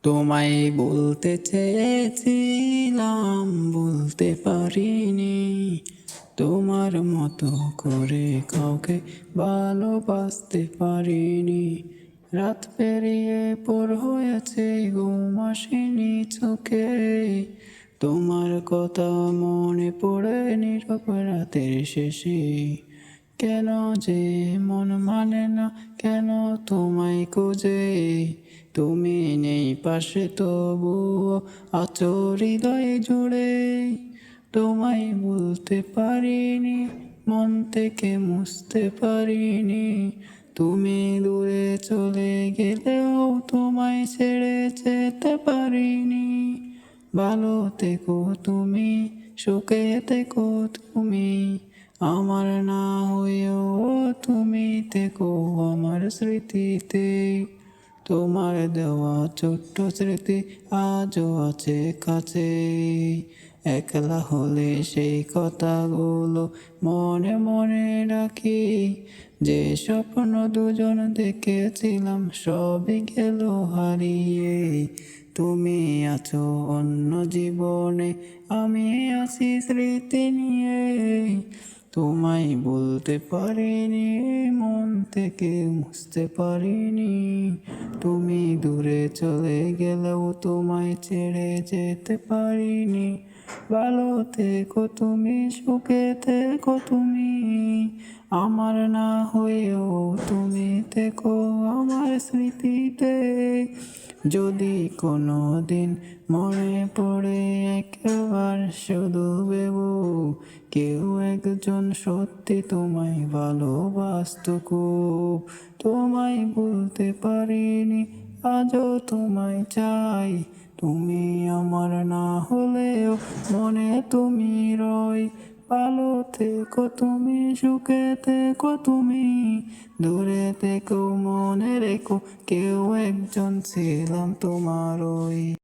তোমায় বলতে চেয়েছিলাম, বলতে পারিনি। তোমার মতো করে কাউকে ভালোবাসতে পারিনি। রাত পেরিয়ে পর হয়েছে, ঘুম আসেনি চোখে। তোমার কথা মনে পড়ে নীরব রাতের শেষে। কেন যে মন মানে না, কেন তোমায় খুঁজে? তুমি নেই পাশে, তবুও আছো হৃদয় জুড়ে। তোমায় বলতে পারিনি, মন থেকে মুছতে পারিনি। তুমি দূরে চলে গেলেও তোমায় ছেড়ে যেতে পারিনি। ভালো থেকো তুমি, সুখে থেকো তুমি, আমার না হয়েও তুমি থেকো আমার স্মৃতিতে। তোমার দেওয়া ছোট্ট স্মৃতি আজও আছে কাছে। একলা হলে সেই কথাগুলো মনে মনে রাখি। যে স্বপ্ন দুজন দেখেছিলাম সবই গেল হারিয়ে। তুমি আছো অন্য জীবনে, আমি আছি স্মৃতি নিয়ে। তোমায় বলতে পারিনি, মন থেকে মুছতে পারিনি। তুমি দূরে চলে গেলেও তোমায় ছেড়ে যেতে পারিনি। ভালো থেকো তুমি, সুখে থেকো তুমি, আমার না হয়েও তুমি থেকো আমার স্মৃতিতে। যদি কোনো দিন মনে পড়ে একবার, শুধু ভেবো কেউ একজন সত্যি তোমায় ভালোবাসতো খুব। তোমায় বলতে পারিনি, আজও তোমায় চাই। তুমি আমার না হলেও মনে তুমি রই। ভালো থেকো তুমি, সুখে থেকো তুমি, দূরে থেকো মনে রেখো কেউ একজন ছিলাম তোমার ওই।